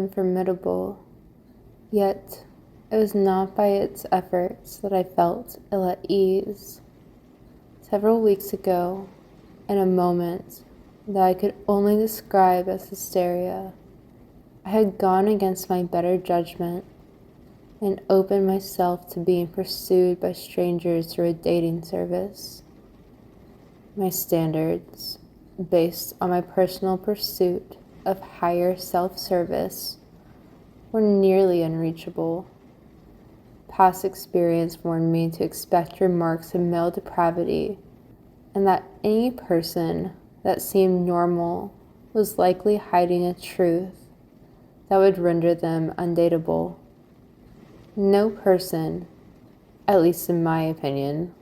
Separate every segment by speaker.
Speaker 1: and formidable, yet it was not by its efforts that I felt ill at ease. Several weeks ago, in a moment that I could only describe as hysteria, I had gone against my better judgment and opened myself to being pursued by strangers through a dating service. My standards, based on my personal pursuit of higher self-service, were nearly unreachable. Past experience warned me to expect remarks of male depravity, and that any person that seemed normal was likely hiding a truth that would render them undateable. No person, at least in my opinion,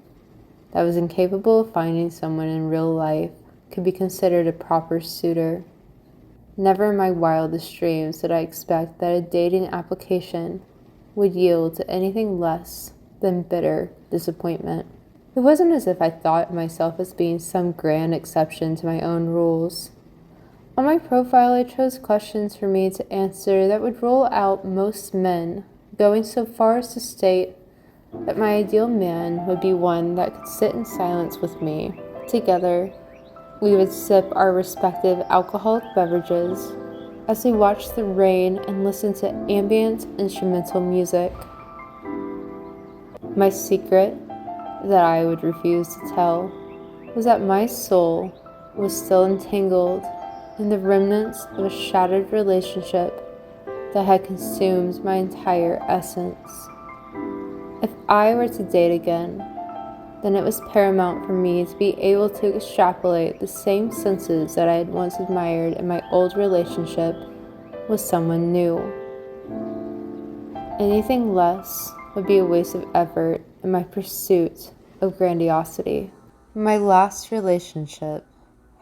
Speaker 1: that was incapable of finding someone in real life could be considered a proper suitor. Never in my wildest dreams did I expect that a dating application would yield to anything less than bitter disappointment. It wasn't as if I thought of myself as being some grand exception to my own rules. On my profile, I chose questions for me to answer that would rule out most men, going so far as to state that my ideal man would be one that could sit in silence with me. Together, we would sip our respective alcoholic beverages as we watched the rain and listened to ambient instrumental music. My secret, that I would refuse to tell, was that my soul was still entangled in the remnants of a shattered relationship that had consumed my entire essence. If I were to date again, then it was paramount for me to be able to extrapolate the same senses that I had once admired in my old relationship with someone new. Anything less would be a waste of effort in my pursuit of grandiosity. My last relationship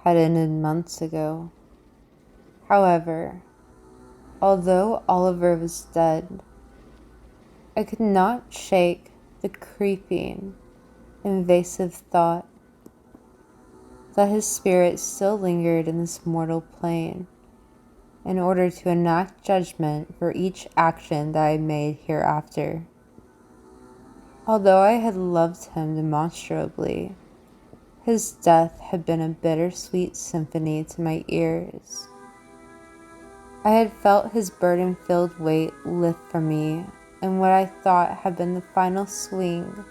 Speaker 1: had ended months ago. However, although Oliver was dead, I could not shake the creeping, invasive thought that his spirit still lingered in this mortal plane in order to enact judgment for each action that I made hereafter. Although I had loved him demonstrably, his death had been a bittersweet symphony to my ears. I had felt his burden-filled weight lift from me in what I thought had been the final swing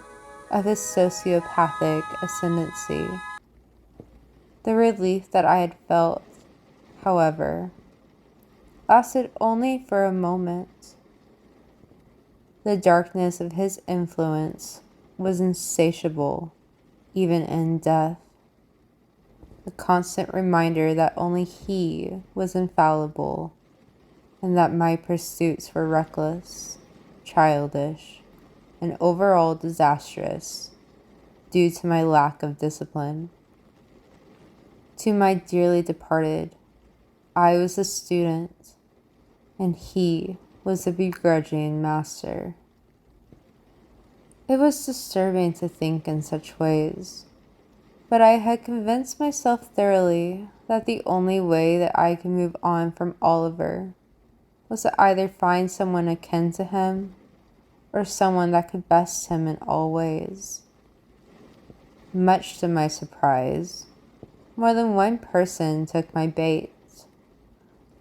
Speaker 1: of his sociopathic ascendancy. The relief that I had felt, however, lasted only for a moment. The darkness of his influence was insatiable, even in death. A constant reminder that only he was infallible, and that my pursuits were reckless, childish, and overall disastrous due to my lack of discipline. To my dearly departed, I was a student, and he was a begrudging master. It was disturbing to think in such ways, but I had convinced myself thoroughly that the only way that I could move on from Oliver was to either find someone akin to him or someone that could best him in all ways. Much to my surprise, more than one person took my bait,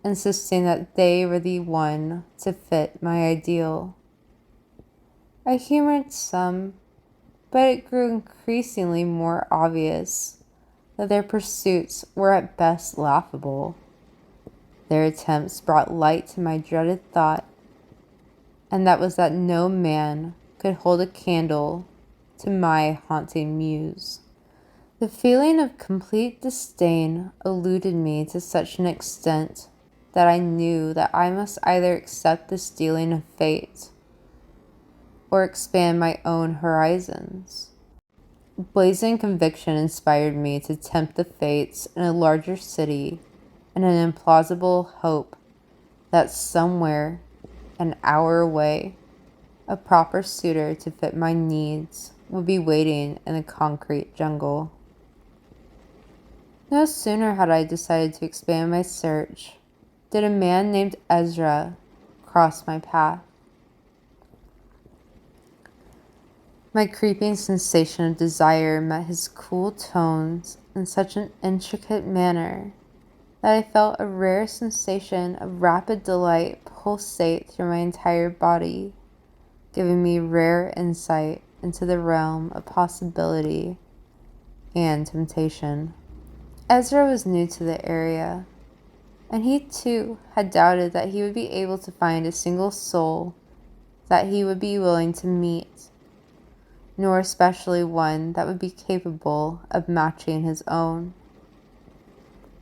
Speaker 1: insisting that they were the one to fit my ideal. I humored some, but it grew increasingly more obvious that their pursuits were at best laughable. Their attempts brought light to my dreaded thought, and that was that no man could hold a candle to my haunting muse. The feeling of complete disdain eluded me to such an extent that I knew that I must either accept this dealing of fate or expand my own horizons. Blazing conviction inspired me to tempt the fates in a larger city and an implausible hope that somewhere, an hour away, a proper suitor to fit my needs would be waiting in the concrete jungle. No sooner had I decided to expand my search did a man named Ezra crossed my path. My creeping sensation of desire met his cool tones in such an intricate manner that I felt a rare sensation of rapid delight pulsate through my entire body, giving me rare insight into the realm of possibility and temptation. Ezra was new to the area, and he too had doubted that he would be able to find a single soul that he would be willing to meet, nor especially one that would be capable of matching his own.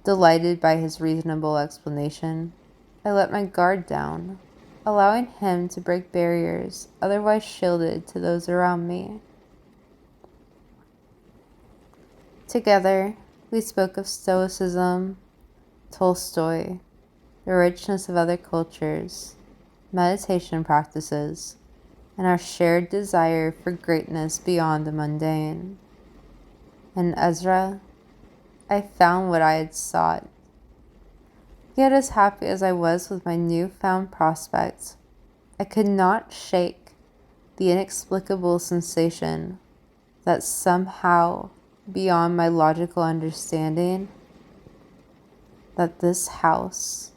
Speaker 1: Delighted by his reasonable explanation, I let my guard down, allowing him to break barriers otherwise shielded to those around me. Together, we spoke of Stoicism, Tolstoy, the richness of other cultures, meditation practices, and our shared desire for greatness beyond the mundane. In Ezra, I found what I had sought. Yet as happy as I was with my newfound prospects, I could not shake the inexplicable sensation that somehow, beyond my logical understanding, that this house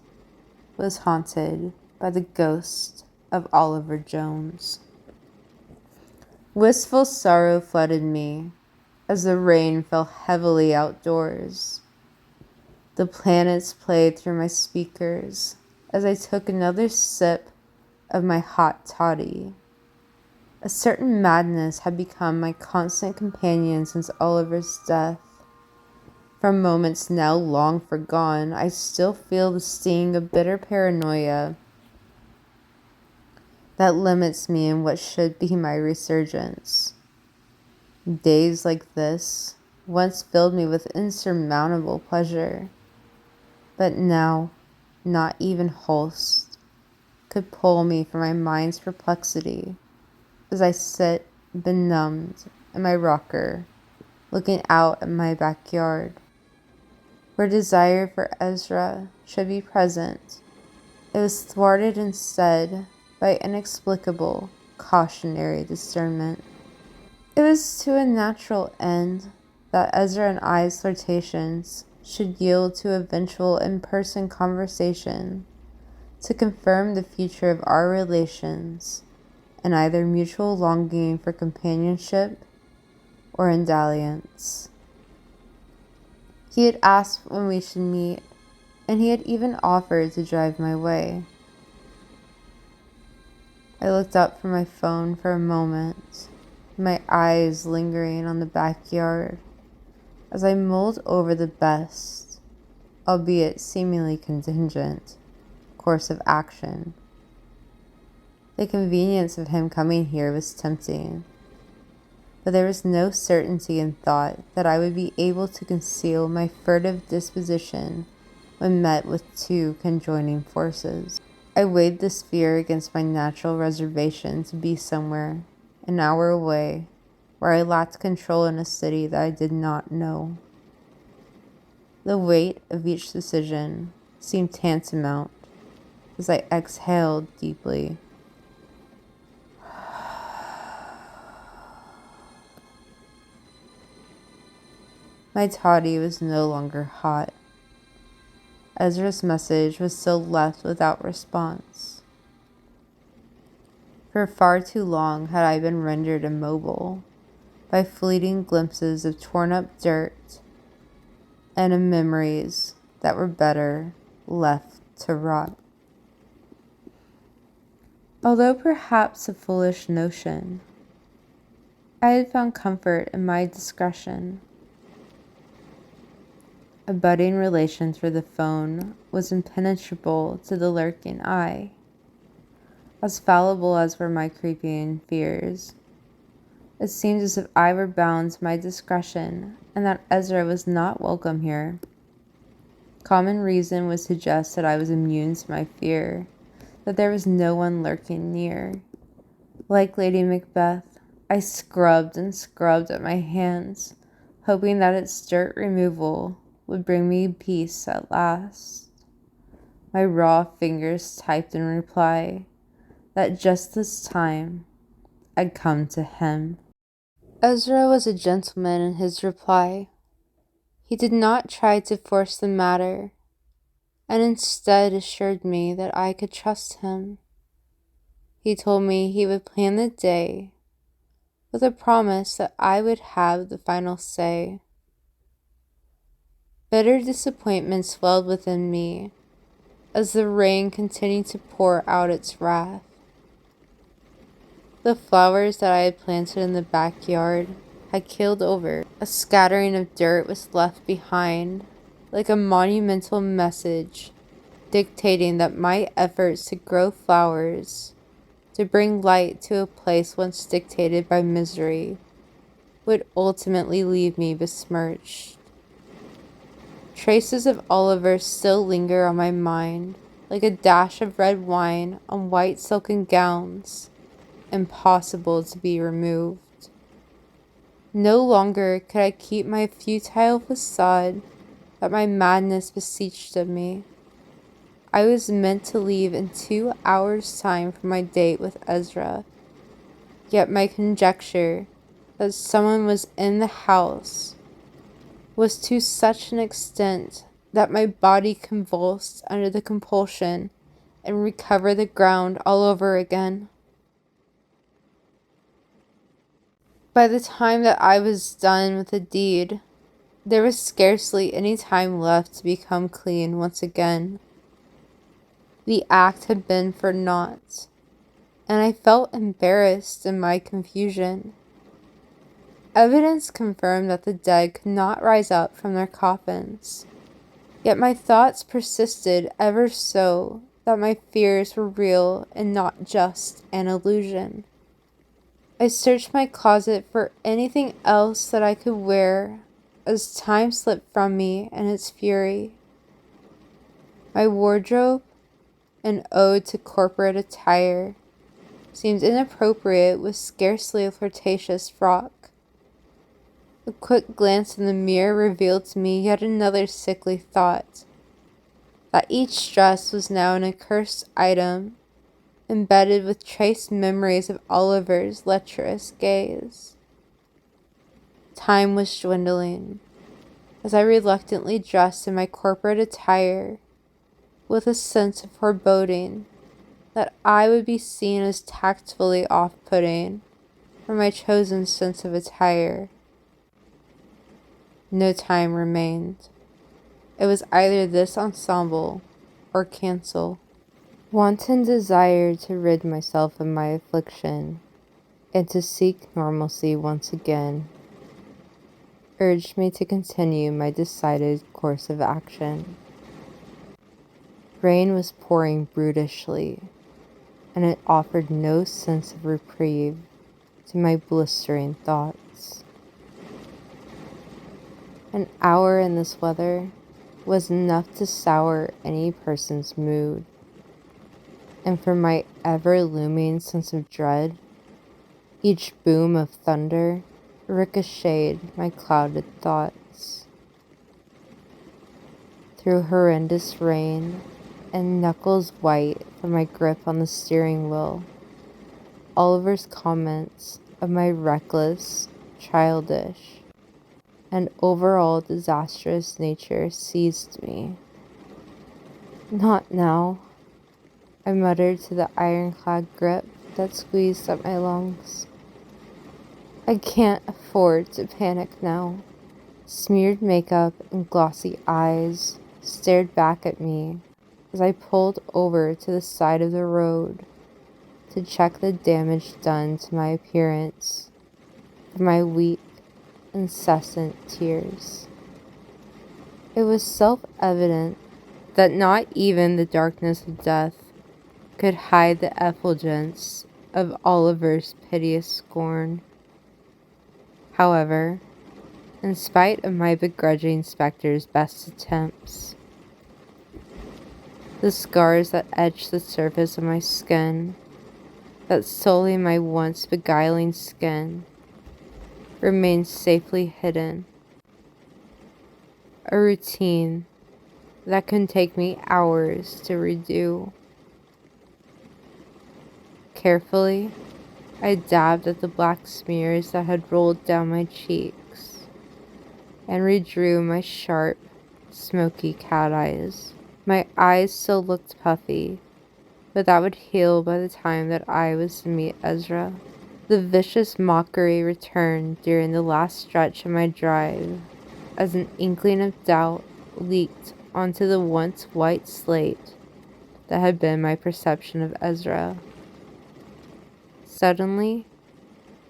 Speaker 1: was haunted by the ghost of Oliver Jones. Wistful sorrow flooded me as the rain fell heavily outdoors. The planets played through my speakers as I took another sip of my hot toddy. A certain madness had become my constant companion since Oliver's death. From moments now long forgone, I still feel the sting of bitter paranoia that limits me in what should be my resurgence. Days like this once filled me with insurmountable pleasure, but now not even Holst could pull me from my mind's perplexity as I sit benumbed in my rocker, looking out at my backyard, where desire for Ezra should be present. It was thwarted instead by inexplicable, cautionary discernment. It was to a natural end that Ezra and I's flirtations should yield to eventual in-person conversation to confirm the future of our relations and either mutual longing for companionship or in dalliance. He had asked when we should meet, and he had even offered to drive my way. I looked up from my phone for a moment, my eyes lingering on the backyard as I mulled over the best, albeit seemingly contingent, course of action. The convenience of him coming here was tempting, but there was no certainty in thought that I would be able to conceal my furtive disposition when met with two conjoining forces. I weighed this fear against my natural reservation to be somewhere, an hour away, where I lacked control in a city that I did not know. The weight of each decision seemed tantamount as I exhaled deeply. My toddy was no longer hot. Ezra's message was still left without response. For far too long had I been rendered immobile by fleeting glimpses of torn-up dirt and of memories that were better left to rot. Although perhaps a foolish notion, I had found comfort in my discretion. A budding relation through the phone was impenetrable to the lurking eye. As fallible as were my creeping fears, it seemed as if I were bound to my discretion and that Ezra was not welcome here. Common reason would suggest that I was immune to my fear, that there was no one lurking near. Like Lady Macbeth, I scrubbed and scrubbed at my hands, hoping that its dirt removal would bring me peace at last. My raw fingers typed in reply that just this time I'd come to him. Ezra was a gentleman in his reply. He did not try to force the matter, and instead assured me that I could trust him. He told me he would plan the day, with a promise that I would have the final say. Bitter disappointment swelled within me as the rain continued to pour out its wrath. The flowers that I had planted in the backyard had keeled over. A scattering of dirt was left behind, like a monumental message dictating that my efforts to grow flowers, to bring light to a place once dictated by misery, would ultimately leave me besmirched. Traces of Oliver still linger on my mind, like a dash of red wine on white silken gowns, impossible to be removed. No longer could I keep my futile facade that my madness beseeched of me. I was meant to leave in 2 hours' time for my date with Ezra, yet my conjecture that someone was in the house was to such an extent that my body convulsed under the compulsion and recovered the ground all over again. By the time that I was done with the deed, there was scarcely any time left to become clean once again. The act had been for naught, and I felt embarrassed in my confusion. Evidence confirmed that the dead could not rise up from their coffins, yet my thoughts persisted ever so that my fears were real and not just an illusion. I searched my closet for anything else that I could wear as time slipped from me in its fury. My wardrobe, an ode to corporate attire, seemed inappropriate with scarcely a flirtatious frock. A quick glance in the mirror revealed to me yet another sickly thought, that each dress was now an accursed item, embedded with trace memories of Oliver's lecherous gaze. Time was dwindling, as I reluctantly dressed in my corporate attire, with a sense of foreboding that I would be seen as tactfully off-putting for my chosen sense of attire. No time remained. It was either this ensemble or cancel. Wanton desire to rid myself of my affliction and to seek normalcy once again urged me to continue my decided course of action. Rain was pouring brutishly, and it offered no sense of reprieve to my blistering thoughts. An hour in this weather was enough to sour any person's mood, and for my ever-looming sense of dread, each boom of thunder ricocheted my clouded thoughts. Through horrendous rain and knuckles white from my grip on the steering wheel, Oliver's comments of my reckless, childish, and overall disastrous nature seized me. "Not now," I muttered to the ironclad grip that squeezed at my lungs. "I can't afford to panic now." Smeared makeup and glossy eyes stared back at me as I pulled over to the side of the road to check the damage done to my appearance from my weak, incessant tears. It was self-evident that not even the darkness of death could hide the effulgence of Oliver's piteous scorn. However, in spite of my begrudging specter's best attempts, the scars that etched the surface of my skin, that sullied my once beguiling skin, remained safely hidden. A routine that can take me hours to redo. Carefully, I dabbed at the black smears that had rolled down my cheeks and redrew my sharp, smoky cat eyes. My eyes still looked puffy, but that would heal by the time that I was to meet Ezra. The vicious mockery returned during the last stretch of my drive as an inkling of doubt leaked onto the once white slate that had been my perception of Ezra. Suddenly,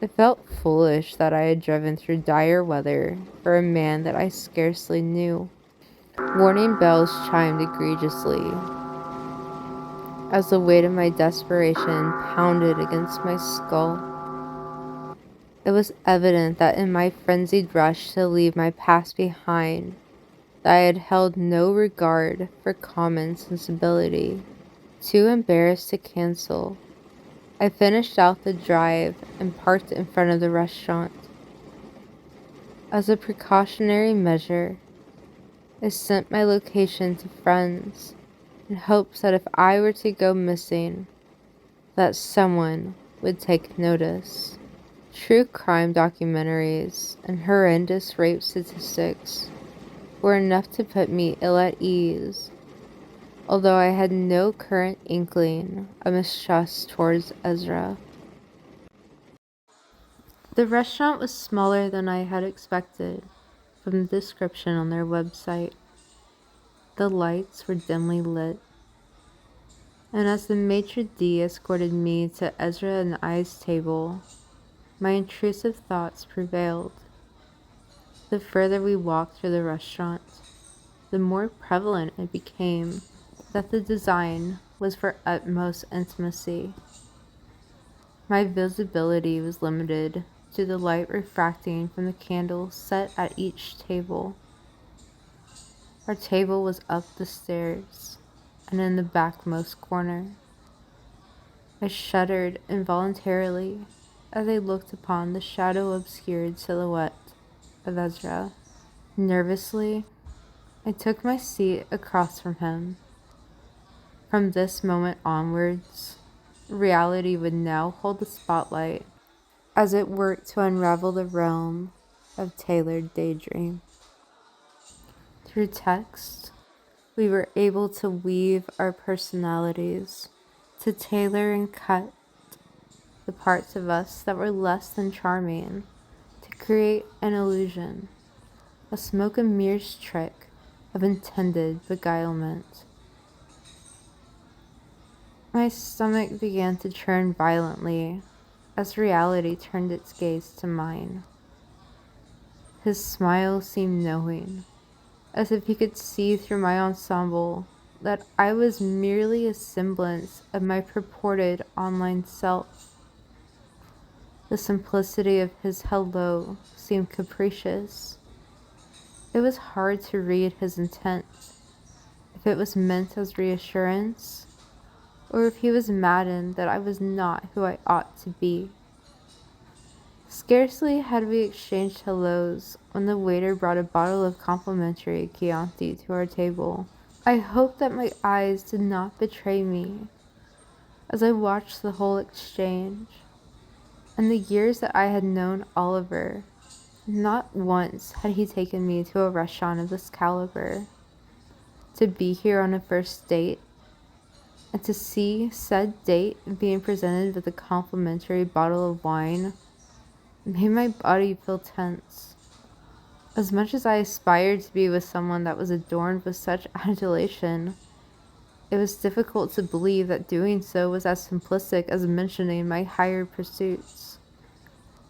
Speaker 1: it felt foolish that I had driven through dire weather for a man that I scarcely knew. Warning bells chimed egregiously as the weight of my desperation pounded against my skull. It was evident that in my frenzied rush to leave my past behind, that I had held no regard for common sensibility. Too embarrassed to cancel, I finished out the drive and parked in front of the restaurant. As a precautionary measure, I sent my location to friends in hopes that if I were to go missing, that someone would take notice. True crime documentaries and horrendous rape statistics were enough to put me ill at ease, although I had no current inkling of mistrust towards Ezra. The restaurant was smaller than I had expected from the description on their website. The lights were dimly lit, and as the maitre d' escorted me to Ezra and I's table, my intrusive thoughts prevailed. The further we walked through the restaurant, the more prevalent it became that the design was for utmost intimacy. My visibility was limited to the light refracting from the candles set at each table. Our table was up the stairs and in the backmost corner. I shuddered involuntarily as I looked upon the shadow-obscured silhouette of Ezra. Nervously, I took my seat across from him. From this moment onwards, reality would now hold the spotlight as it worked to unravel the realm of tailored daydream. Through text, we were able to weave our personalities, to tailor and cut the parts of us that were less than charming, to create an illusion, a smoke and mirrors trick of intended beguilement. My stomach began to churn violently as reality turned its gaze to mine. His smile seemed knowing, as if he could see through my ensemble that I was merely a semblance of my purported online self. The simplicity of his hello seemed capricious. It was hard to read his intent, if it was meant as reassurance, or if he was maddened that I was not who I ought to be. Scarcely had we exchanged hellos when the waiter brought a bottle of complimentary Chianti to our table. I hoped that my eyes did not betray me as I watched the whole exchange. In the years that I had known Oliver, not once had he taken me to a restaurant of this caliber. To be here on a first date, and to see said date being presented with a complimentary bottle of wine, made my body feel tense. As much as I aspired to be with someone that was adorned with such adulation, it was difficult to believe that doing so was as simplistic as mentioning my higher pursuits.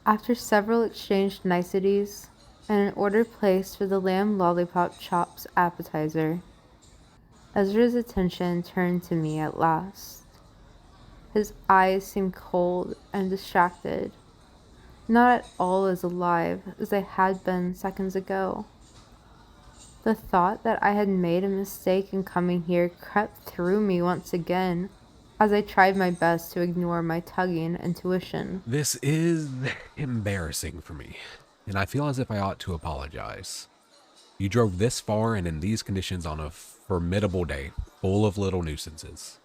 Speaker 1: After several exchanged niceties, and an order placed for the lamb lollipop chops appetizer, Ezra's attention turned to me at last. His eyes seemed cold and distracted, not at all as alive as they had been seconds ago. The thought that I had made a mistake in coming here crept through me once again as I tried my best to ignore my tugging intuition.
Speaker 2: This is embarrassing for me, and I feel as if I ought to apologize. You drove this far and in these conditions on a formidable day, full of little nuisances.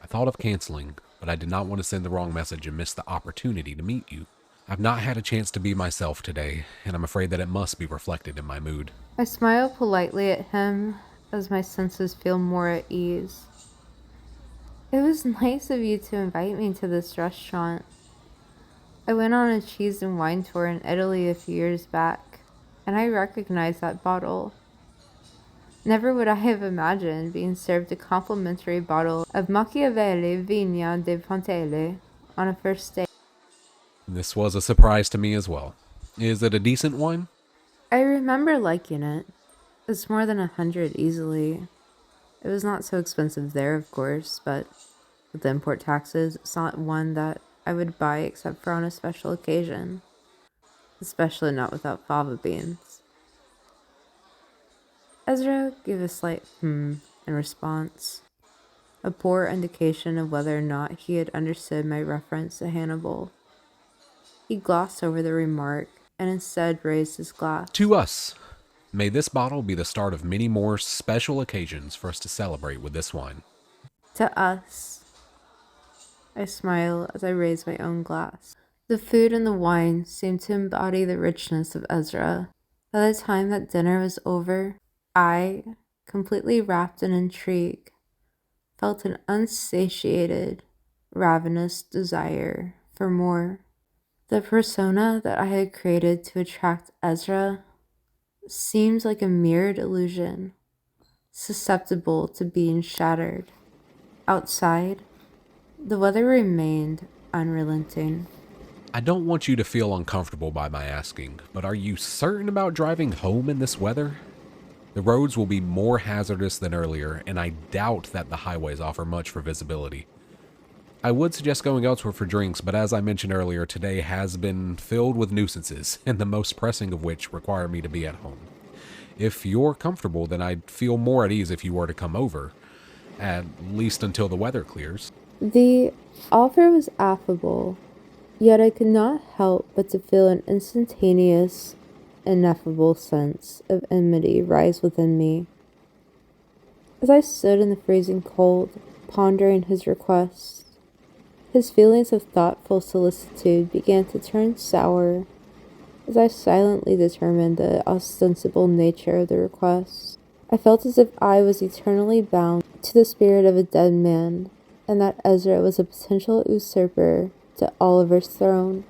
Speaker 2: I thought of canceling, but I did not want to send the wrong message and miss the opportunity to meet you. I've not had a chance to be myself today, and I'm afraid that it must be reflected in my mood.
Speaker 1: I smile politely at him as my senses feel more at ease. It was nice of you to invite me to this restaurant. I went on a cheese and wine tour in Italy a few years back, and I recognized that bottle. Never would I have imagined being served a complimentary bottle of Machiavelli Vigna de Pontelle on a first date.
Speaker 2: This was a surprise to me as well. Is it a decent wine?
Speaker 1: I remember liking it. It's more than 100 easily. It was not so expensive there, of course, but with the import taxes, it's not one that I would buy except for on a special occasion, especially not without fava beans. Ezra gave a slight in response, a poor indication of whether or not he had understood my reference to Hannibal. He glossed over the remark and instead raised his glass.
Speaker 2: To us. May this bottle be the start of many more special occasions for us to celebrate with this wine.
Speaker 1: To us, I smile as I raise my own glass. The food and the wine seemed to embody the richness of Ezra. By the time that dinner was over, I, completely wrapped in intrigue, felt an unsatiated, ravenous desire for more. The persona that I had created to attract Ezra seemed like a mirrored illusion, susceptible to being shattered. Outside, the weather remained unrelenting.
Speaker 2: I don't want you to feel uncomfortable by my asking, but are you certain about driving home in this weather? The roads will be more hazardous than earlier, and I doubt that the highways offer much for visibility. I would suggest going elsewhere for drinks, but as I mentioned earlier, today has been filled with nuisances, and the most pressing of which require me to be at home. If you're comfortable, then I'd feel more at ease if you were to come over, at least until the weather clears.
Speaker 1: The offer was affable, yet I could not help but to feel an instantaneous, ineffable sense of enmity rise within me. As I stood in the freezing cold, pondering his request, his feelings of thoughtful solicitude began to turn sour as I silently determined the ostensible nature of the request. I felt as if I was eternally bound to the spirit of a dead man, and that Ezra was a potential usurper to Oliver's throne.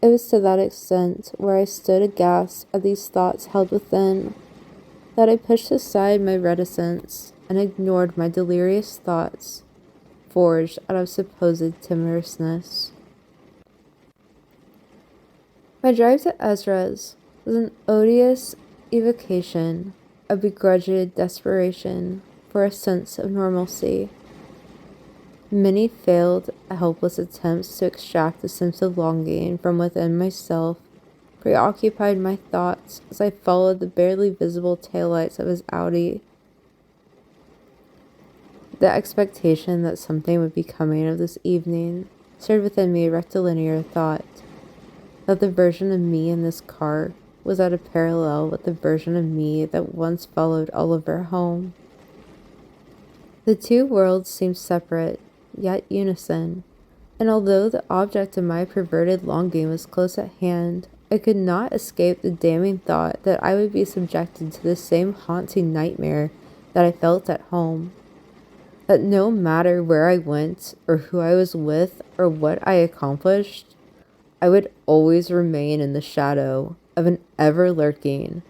Speaker 1: It was to that extent, where I stood aghast at these thoughts held within, that I pushed aside my reticence and ignored my delirious thoughts, forged out of supposed timorousness. My drive to Ezra's was an odious evocation of begrudged desperation for a sense of normalcy. Many failed, helpless attempts to extract a sense of longing from within myself preoccupied my thoughts as I followed the barely visible taillights of his Audi. The expectation that something would be coming of this evening stirred within me a rectilinear thought that the version of me in this car was at a parallel with the version of me that once followed Oliver home. The two worlds seemed separate, yet unison, and although the object of my perverted longing was close at hand, I could not escape the damning thought that I would be subjected to the same haunting nightmare that I felt at home. That no matter where I went, or who I was with, or what I accomplished, I would always remain in the shadow of an ever-lurking,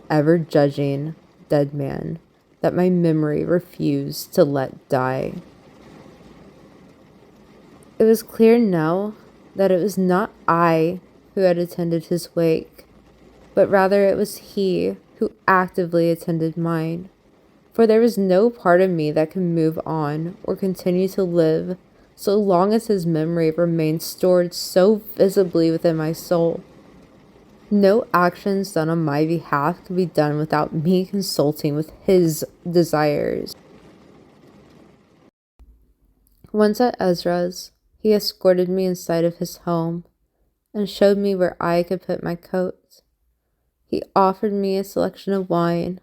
Speaker 1: ever-judging dead man that my memory refused to let die. It was clear now that it was not I who had attended his wake, but rather it was he who actively attended mine. For there was no part of me that could move on or continue to live so long as his memory remained stored so visibly within my soul. No actions done on my behalf could be done without me consulting with his desires. Once at Ezra's, he escorted me inside of his home and showed me where I could put my coat. He offered me a selection of wine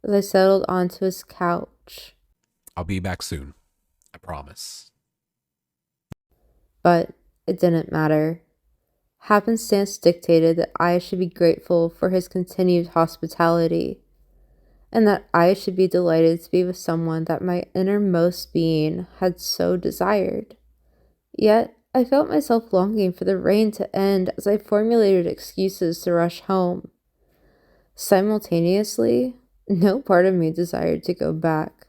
Speaker 1: as I settled onto his couch.
Speaker 2: I'll be back soon. I promise.
Speaker 1: But it didn't matter. Happenstance dictated that I should be grateful for his continued hospitality, and that I should be delighted to be with someone that my innermost being had so desired. Yet, I felt myself longing for the rain to end as I formulated excuses to rush home. Simultaneously, no part of me desired to go back.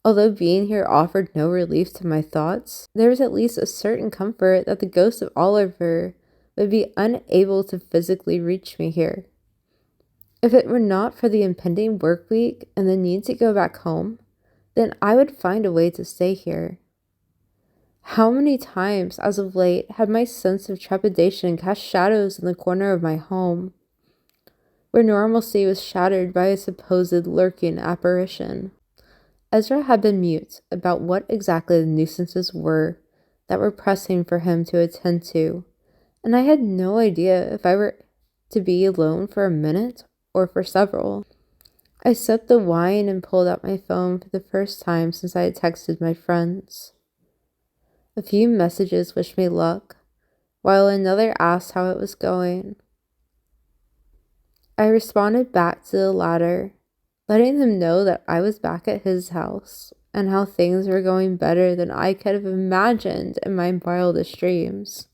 Speaker 1: Although being here offered no relief to my thoughts, there was at least a certain comfort that the ghost of Oliver would be unable to physically reach me here. If it were not for the impending work week and the need to go back home, then I would find a way to stay here. How many times as of late had my sense of trepidation cast shadows in the corner of my home, where normalcy was shattered by a supposed lurking apparition. Ezra had been mute about what exactly the nuisances were that were pressing for him to attend to, and I had no idea if I were to be alone for a minute or for several. I sipped the wine and pulled out my phone for the first time since I had texted my friends. A few messages wished me luck, while another asked how it was going. I responded back to the latter, letting him know that I was back at his house and how things were going better than I could have imagined in my wildest dreams.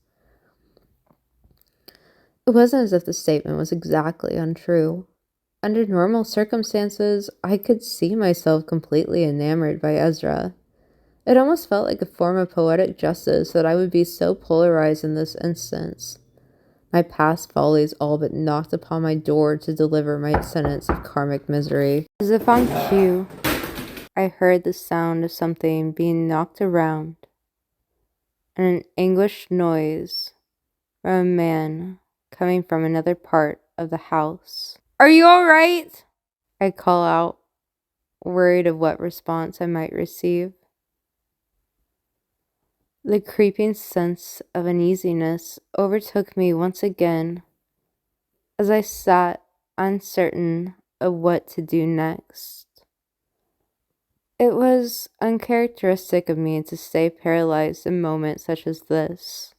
Speaker 1: It wasn't as if the statement was exactly untrue. Under normal circumstances, I could see myself completely enamored by Ezra. It almost felt like a form of poetic justice that I would be so polarized in this instance. My past follies all but knocked upon my door to deliver my sentence of karmic misery. As if on cue, I heard the sound of something being knocked around, and an anguished noise from a man coming from another part of the house. "Are you all right?" I call out, worried of what response I might receive. The creeping sense of uneasiness overtook me once again as I sat uncertain of what to do next. It was uncharacteristic of me to stay paralyzed in moments such as this,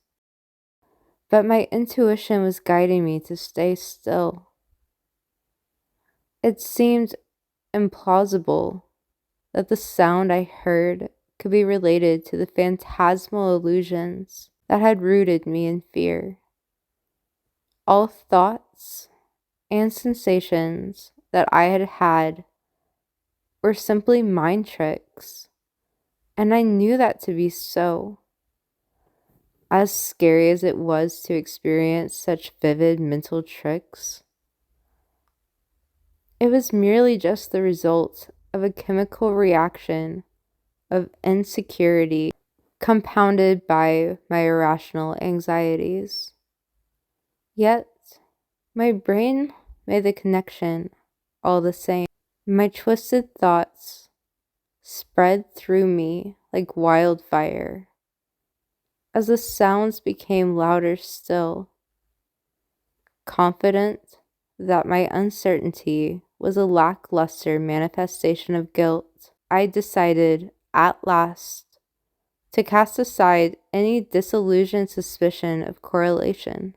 Speaker 1: but my intuition was guiding me to stay still. It seemed implausible that the sound I heard could be related to the phantasmal illusions that had rooted me in fear. All thoughts and sensations that I had had were simply mind tricks, and I knew that to be so. As scary as it was to experience such vivid mental tricks, it was merely just the result of a chemical reaction of insecurity compounded by my irrational anxieties. Yet, my brain made the connection all the same. My twisted thoughts spread through me like wildfire as the sounds became louder still. Confident that my uncertainty was a lackluster manifestation of guilt, I decided at last to cast aside any disillusioned suspicion of correlation.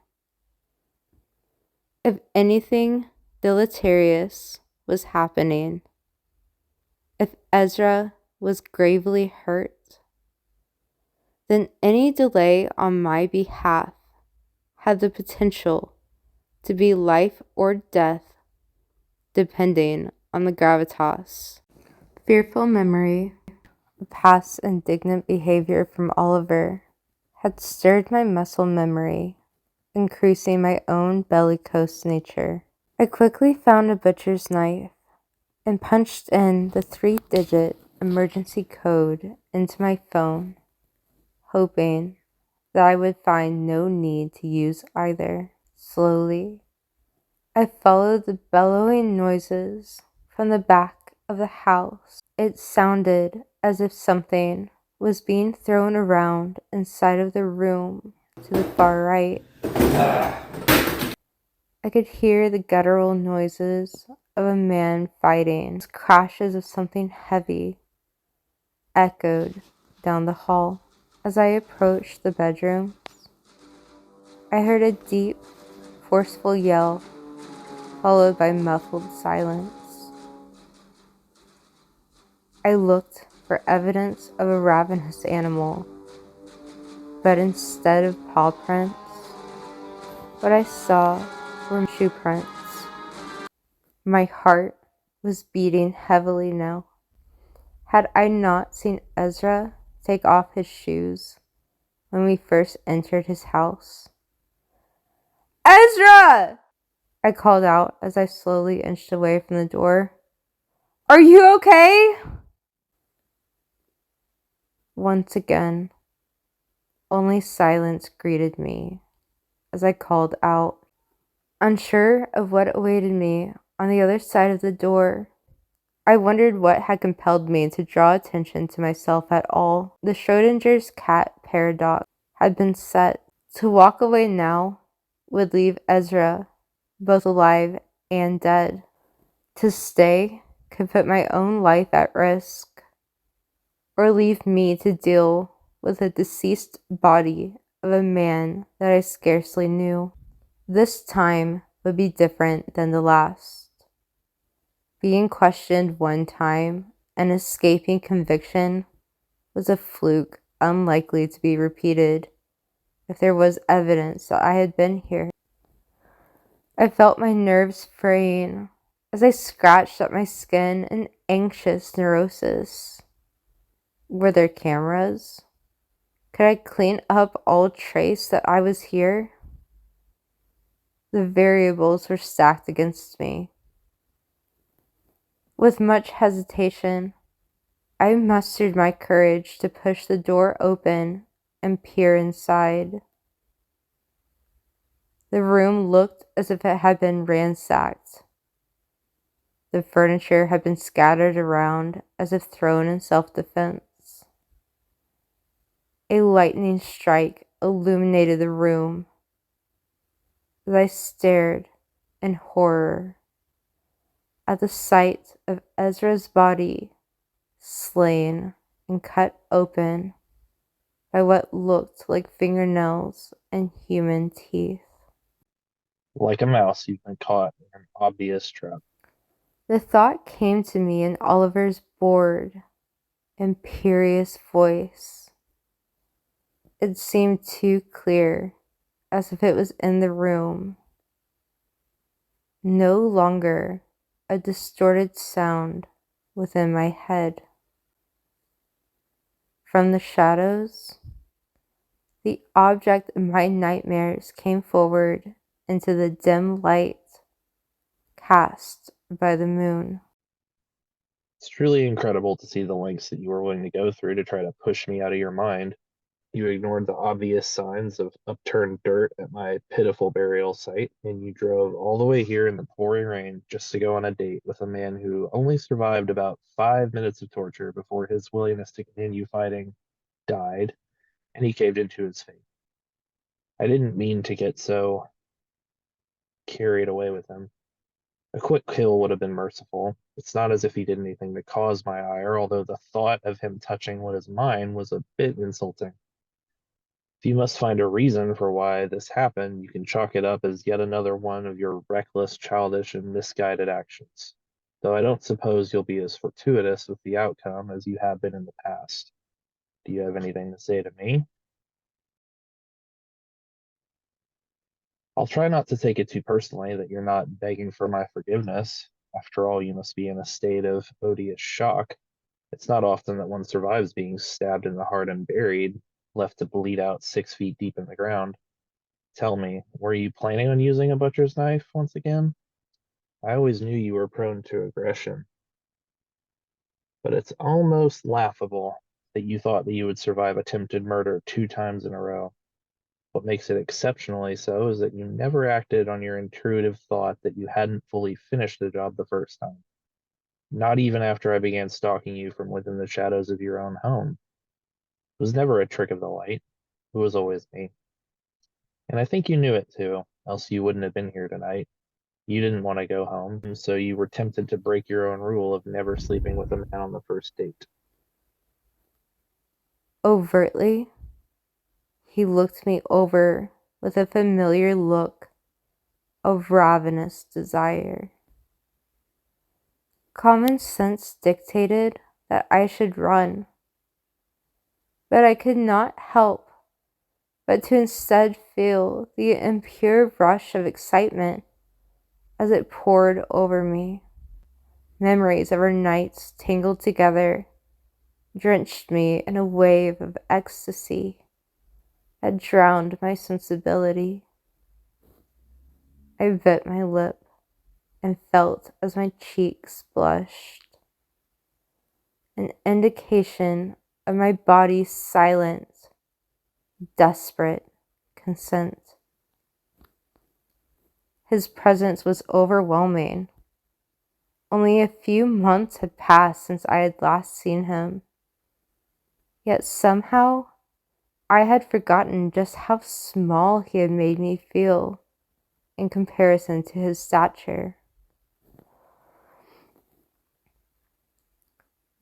Speaker 1: If anything deleterious was happening, if Ezra was gravely hurt, then any delay on my behalf had the potential to be life or death, depending on the gravitas. Fearful memory of past indignant behavior from Oliver had stirred my muscle memory, increasing my own bellicose nature. I quickly found a butcher's knife and punched in the 3-digit emergency code into my phone, hoping that I would find no need to use either. Slowly, I followed the bellowing noises from the back of the house. It sounded as if something was being thrown around inside of the room to the far right. I could hear the guttural noises of a man fighting. As crashes of something heavy echoed down the hall. As I approached the bedroom, I heard a deep, forceful yell, followed by muffled silence. I looked for evidence of a ravenous animal, but instead of paw prints, what I saw were shoe prints. My heart was beating heavily now. Had I not seen Ezra take off his shoes when we first entered his house? Ezra! I called out as I slowly inched away from the door. Are you okay? Once again, only silence greeted me as I called out. Unsure of what awaited me on the other side of the door, I wondered what had compelled me to draw attention to myself at all. The Schrodinger's cat paradox had been set. To walk away now would leave Ezra both alive and dead. To stay could put my own life at risk, or leave me to deal with the deceased body of a man that I scarcely knew. This time would be different than the last. Being questioned one time and escaping conviction was a fluke unlikely to be repeated if there was evidence that I had been here. I felt my nerves fraying as I scratched at my skin in anxious neurosis. Were there cameras? Could I clean up all trace that I was here? The variables were stacked against me. With much hesitation, I mustered my courage to push the door open and peer inside. The room looked as if it had been ransacked. The furniture had been scattered around as if thrown in self-defense. A lightning strike illuminated the room as I stared in horror at the sight of Ezra's body slain and cut open by what looked like fingernails and human teeth.
Speaker 3: Like a mouse, you've been caught in an obvious trap.
Speaker 1: The thought came to me in Oliver's bored, imperious voice. It seemed too clear, as if it was in the room. No longer a distorted sound within my head. From the shadows, the object of my nightmares came forward into the dim light cast by the moon.
Speaker 3: It's truly incredible to see the lengths that you were willing to go through to try to push me out of your mind. You ignored the obvious signs of upturned dirt at my pitiful burial site, and you drove all the way here in the pouring rain just to go on a date with a man who only survived about 5 minutes of torture before his willingness to continue fighting died, and he caved into his fate. I didn't mean to get so carried away with him. A quick kill would have been merciful. It's not as if he did anything to cause my ire, although the thought of him touching what is mine was a bit insulting. If you must find a reason for why this happened, you can chalk it up as yet another one of your reckless, childish, and misguided actions. Though I don't suppose you'll be as fortuitous with the outcome as you have been in the past. Do you have anything to say to me? I'll try not to take it too personally that you're not begging for my forgiveness. After all, you must be in a state of odious shock. It's not often that one survives being stabbed in the heart and buried, left to bleed out 6 feet deep in the ground. Tell me, were you planning on using a butcher's knife once again? I always knew you were prone to aggression, but it's almost laughable that you thought that you would survive attempted murder 2 times in a row. What makes it exceptionally so is that you never acted on your intuitive thought that you hadn't fully finished the job the first time. Not even after I began stalking you from within the shadows of your own home. It was never a trick of the light. It was always me. And I think you knew it too. else you wouldn't have been here tonight. You didn't want to go home, so you were tempted to break your own rule of never sleeping with a man on the first date.
Speaker 1: Overtly, he looked me over with a familiar look of ravenous desire. Common sense dictated that I should run, but I could not help but to instead feel the impure rush of excitement as it poured over me. Memories of our nights tangled together drenched me in a wave of ecstasy that drowned my sensibility. I bit my lip and felt as my cheeks blushed, an indication of my body's silent, desperate consent. His presence was overwhelming. Only a few months had passed since I had last seen him, yet somehow I had forgotten just how small he had made me feel in comparison to his stature.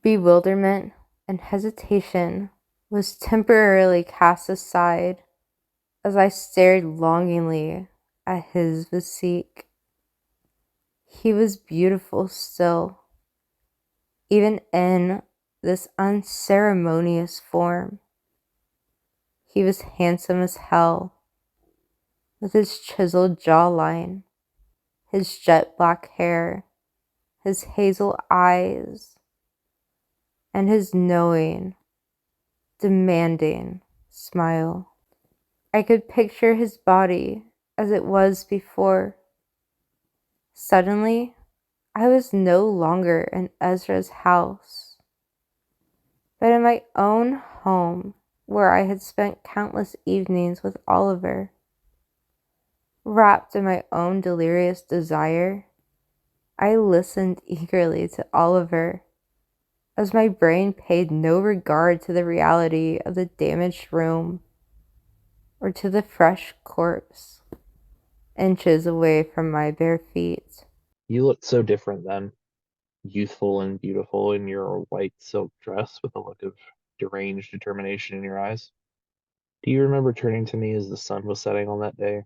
Speaker 1: Bewilderment and hesitation was temporarily cast aside as I stared longingly at his physique. He was beautiful still, even in this unceremonious form. He was handsome as hell, with his chiseled jawline, his jet black hair, his hazel eyes, and his knowing, demanding smile. I could picture his body as it was before. Suddenly, I was no longer in Ezra's house, but in my own home where I had spent countless evenings with Oliver. Wrapped in my own delirious desire, I listened eagerly to Oliver as my brain paid no regard to the reality of the damaged room or to the fresh corpse inches away from my bare feet.
Speaker 3: You looked so different then, youthful and beautiful in your white silk dress with a look of deranged determination in your eyes. Do you remember turning to me as the sun was setting on that day?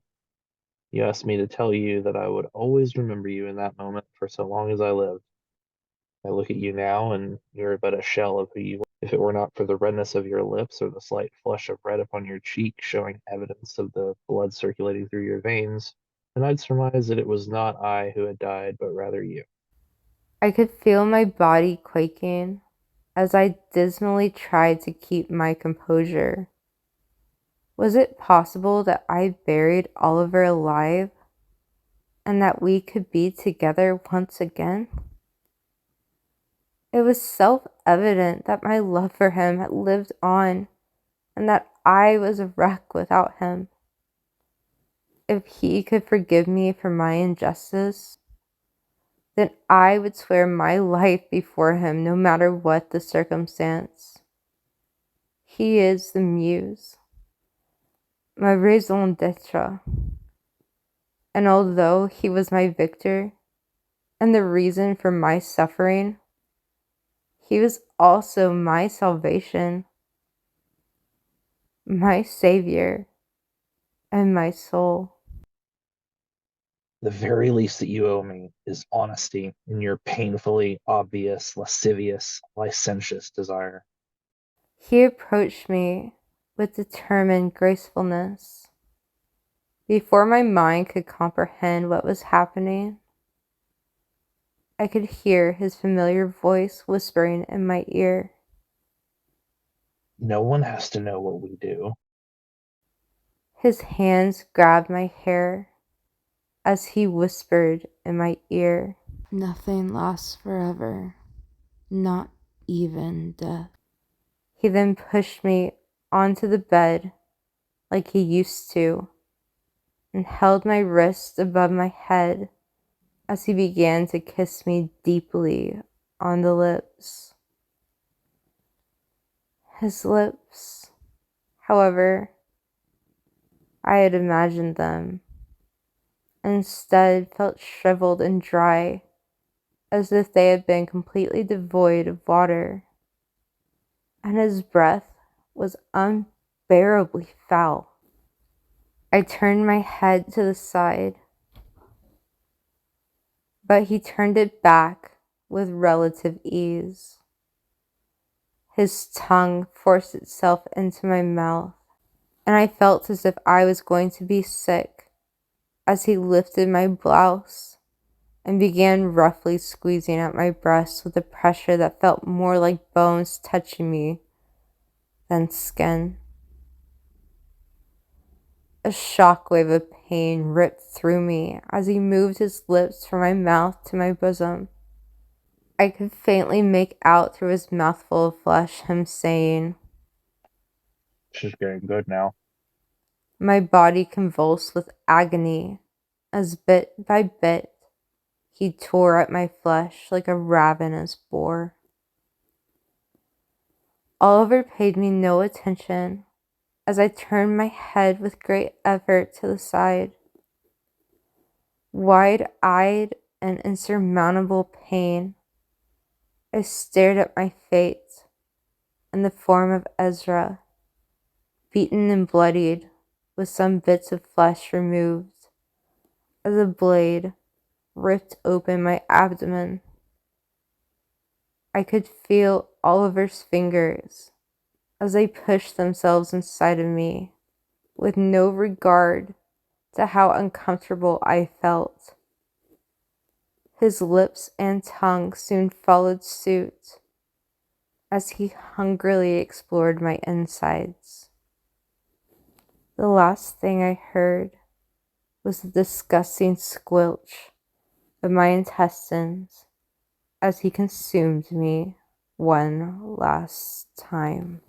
Speaker 3: You asked me to tell you that I would always remember you in that moment for so long as I lived. I look at you now, and you're but a shell of who you were. If it were not for the redness of your lips or the slight flush of red upon your cheek showing evidence of the blood circulating through your veins, then I'd surmise that it was not I who had died, but rather you.
Speaker 1: I could feel my body quaking as I dismally tried to keep my composure. Was it possible that I buried Oliver alive and that we could be together once again? It was self-evident that my love for him had lived on and that I was a wreck without him. If he could forgive me for my injustice, then I would swear my life before him no matter what the circumstance. He is the muse, my raison d'etre, and although he was my victor and the reason for my suffering, he was also my salvation, my savior, and my soul.
Speaker 3: The very least that you owe me is honesty in your painfully obvious, lascivious, licentious desire.
Speaker 1: He approached me with determined gracefulness. Before my mind could comprehend what was happening, I could hear his familiar voice whispering in my ear.
Speaker 3: No one has to know what we do.
Speaker 1: His hands grabbed my hair as he whispered in my ear, "Nothing lasts forever, not even death." He then pushed me onto the bed like he used to and held my wrist above my head as he began to kiss me deeply on the lips. His lips, however, I had imagined them, and instead felt shriveled and dry, as if they had been completely devoid of water. And his breath was unbearably foul. I turned my head to the side, but he turned it back with relative ease. His tongue forced itself into my mouth, and I felt as if I was going to be sick as he lifted my blouse and began roughly squeezing at my breasts with a pressure that felt more like bones touching me than skin. A shockwave of pain ripped through me as he moved his lips from my mouth to my bosom. I could faintly make out through his mouthful of flesh him saying,
Speaker 3: "She's getting good now."
Speaker 1: my body convulsed with agony as bit by bit he tore at my flesh like a ravenous boar. Oliver paid me no attention as I turned my head with great effort to the side. Wide-eyed and insurmountable pain, I stared at my fate in the form of Ezra, beaten and bloodied, with some bits of flesh removed, as a blade ripped open my abdomen. I could feel Oliver's fingers as they pushed themselves inside of me, with no regard to how uncomfortable I felt. His lips and tongue soon followed suit as he hungrily explored my insides. The last thing I heard was the disgusting squelch of my intestines as he consumed me one last time.